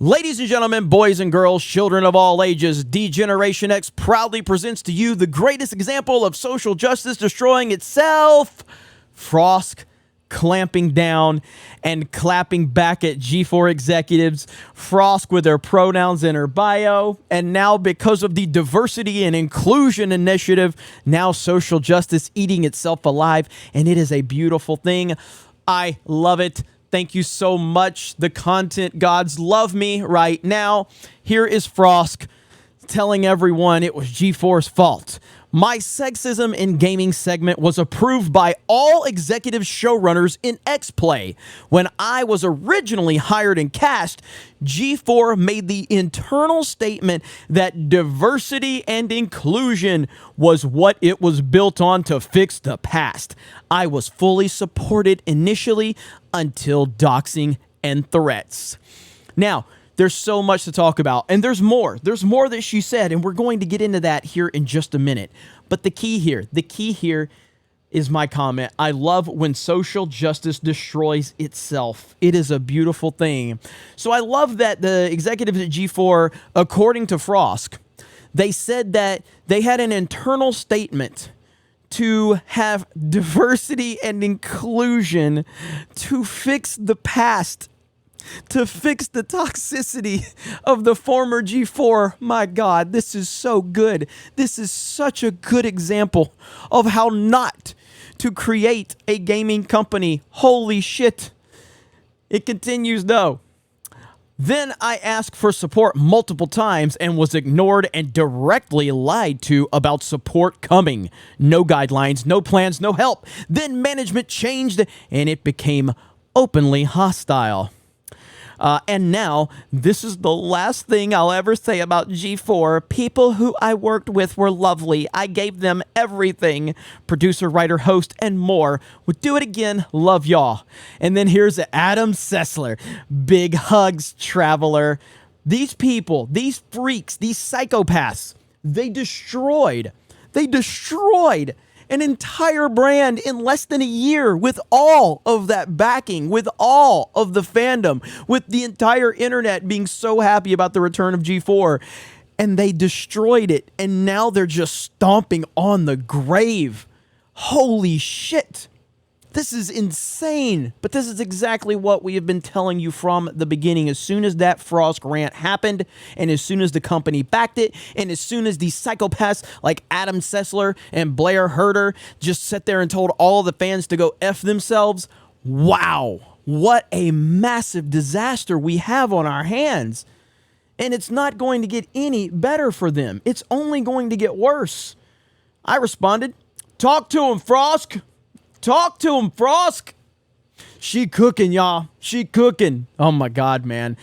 Ladies and gentlemen, boys and girls, children of all ages, D-Generation X proudly presents to you the greatest example of social justice destroying itself. Frosk clamping down and clapping back at G4 executives. Frosk with their pronouns in her bio. And now because of the diversity and inclusion initiative, now social justice eating itself alive. And it is a beautiful thing. I love it. Thank you so much. The content gods love me right now. Here is Frosk telling everyone it was G4's fault. My sexism in gaming segment was approved by all executive showrunners in X-Play. When I was originally hired and cast, G4 made the internal statement that diversity and inclusion was what it was built on to fix the past. I was fully supported initially until doxing and threats. Now, there's so much to talk about, and there's more. There's more that she said, and we're going to get into that here in just a minute. But the key here is my comment. I love when social justice destroys itself. It is a beautiful thing. So I love that the executives at G4, according to Frosk, they said that they had an internal statement to have diversity and inclusion to fix the past, to fix the toxicity of the former G4. My God, this is so good. This is such a good example of how not to create a gaming company. Holy shit. It continues though. Then I asked for support multiple times and was ignored and directly lied to about support coming. No guidelines, no plans, no help. Then management changed and it became openly hostile. And now, this is the last thing I'll ever say about G4. People who I worked with were lovely. I gave them everything. Producer, writer, host, and more. Would do it again. Love y'all. And then here's Adam Sessler. Big hugs, traveler. These people, these freaks, these psychopaths, they destroyed an entire brand in less than a year with all of that backing, with all of the fandom, with the entire internet being so happy about the return of G4. And they destroyed it. And now they're just stomping on the grave. Holy shit. This is insane. But this is exactly what we have been telling you from the beginning. As soon as that Frosk rant happened, and as soon as the company backed it, and as soon as these psychopaths like Adam Sessler and Blair Herter just sat there and told all the fans to go F themselves, wow, what a massive disaster we have on our hands. And it's not going to get any better for them. It's only going to get worse. I responded, talk to him, Frosk. Talk to him, Frosk. She cooking, y'all. She cooking. Oh my God, man.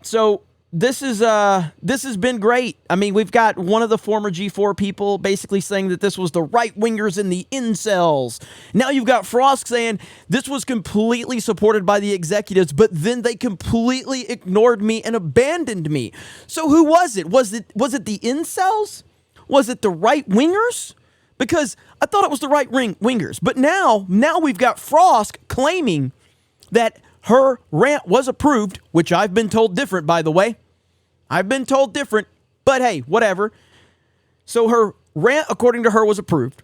So this has been great. I mean, we've got one of the former G4 people basically saying that this was the right wingers and the incels. Now you've got Frosk saying this was completely supported by the executives, but then they completely ignored me and abandoned me. So who was it? Was it the incels? Was it the right wingers? Because I thought it was the right wingers. But now we've got Frosk claiming that her rant was approved, which I've been told different, by the way. I've been told different, but hey, whatever. So her rant, according to her, was approved.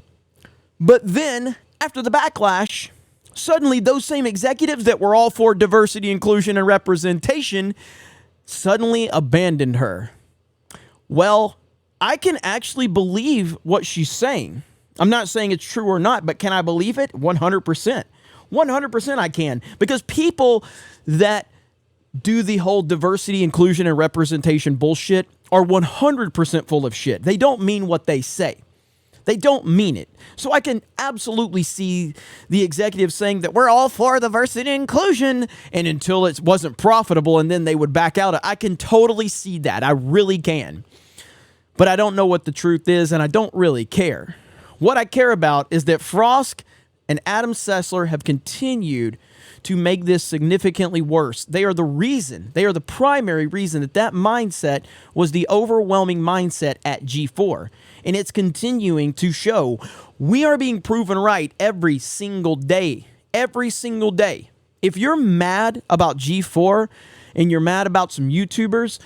But then, after the backlash, suddenly those same executives that were all for diversity, inclusion, and representation suddenly abandoned her. Well, I can actually believe what she's saying. I'm not saying it's true or not, but can I believe it? 100%. 100% I can. Because people that do the whole diversity, inclusion, and representation bullshit are 100% full of shit. They don't mean what they say. They don't mean it. So I can absolutely see the executives saying that we're all for diversity and inclusion, and until it wasn't profitable and then they would back out. I can totally see that. I really can. But I don't know what the truth is, and I don't really care. What I care about is that Frosk and Adam Sessler have continued to make this significantly worse. They are the reason, they are the primary reason that mindset was the overwhelming mindset at G4. And it's continuing to show we are being proven right every single day. Every single day. If you're mad about G4, and you're mad about some YouTubers,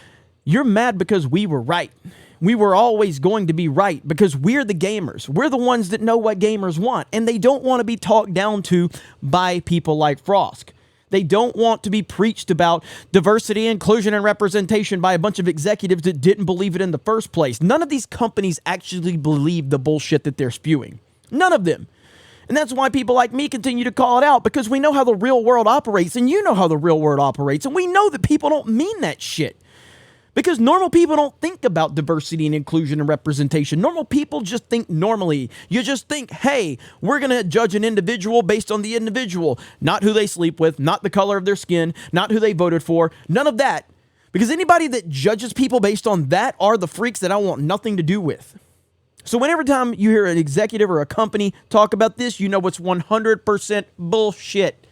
you're mad because we were right. We were always going to be right because we're the gamers. We're the ones that know what gamers want, and they don't want to be talked down to by people like Frosk. They don't want to be preached about diversity, inclusion, and representation by a bunch of executives that didn't believe it in the first place. None of these companies actually believe the bullshit that they're spewing. None of them. And that's why people like me continue to call it out, because we know how the real world operates, and you know how the real world operates, and we know that people don't mean that shit. Because normal people don't think about diversity and inclusion and representation. Normal people just think normally. You just think, hey, we're going to judge an individual based on the individual, not who they sleep with, not the color of their skin, not who they voted for, none of that. Because anybody that judges people based on that are the freaks that I want nothing to do with. So whenever time you hear an executive or a company talk about this, you know it's 100% bullshit.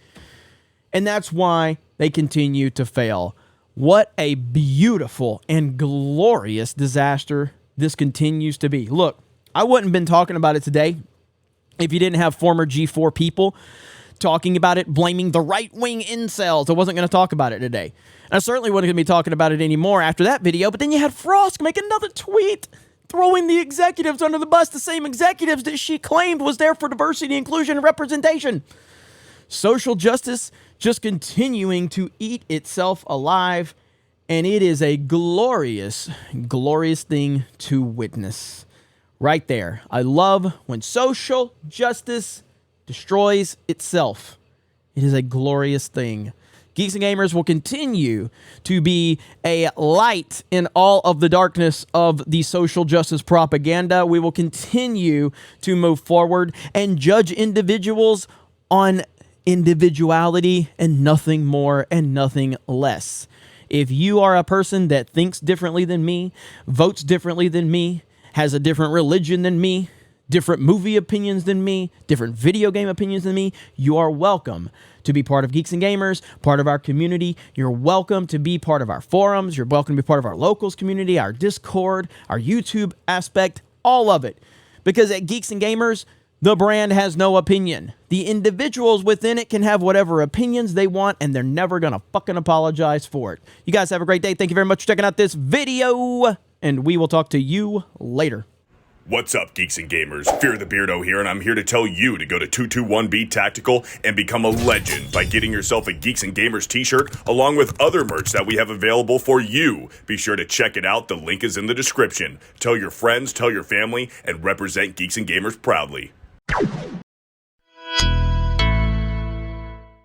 And that's why they continue to fail. What a beautiful and glorious disaster this continues to be. Look, I wouldn't have been talking about it today if you didn't have former G4 people talking about it, blaming the right-wing incels. I wasn't going to talk about it today. And I certainly wasn't going to be talking about it anymore after that video, but then you had Frosk make another tweet throwing the executives under the bus, the same executives that she claimed was there for diversity, inclusion, and representation. Social justice just continuing to eat itself alive, and it is a glorious, glorious thing to witness. Right there. I love when social justice destroys itself. It is a glorious thing. Geeks and Gamers will continue to be a light in all of the darkness of the social justice propaganda. We will continue to move forward and judge individuals on individuality and nothing more and nothing less. If you are a person that thinks differently than me, votes differently than me, has a different religion than me, different movie opinions than me, different video game opinions than me, you are welcome to be part of Geeks and Gamers, part of our community. You're welcome to be part of our forums. You're welcome to be part of our locals community, our Discord, our YouTube aspect, all of it. Because at Geeks and Gamers, the brand has no opinion. The individuals within it can have whatever opinions they want, and they're never going to fucking apologize for it. You guys have a great day. Thank you very much for checking out this video, and we will talk to you later. What's up, Geeks and Gamers? Fear the Beardo here, and I'm here to tell you to go to 221B Tactical and become a legend by getting yourself a Geeks and Gamers t-shirt along with other merch that we have available for you. Be sure to check it out. The link is in the description. Tell your friends, tell your family, and represent Geeks and Gamers proudly.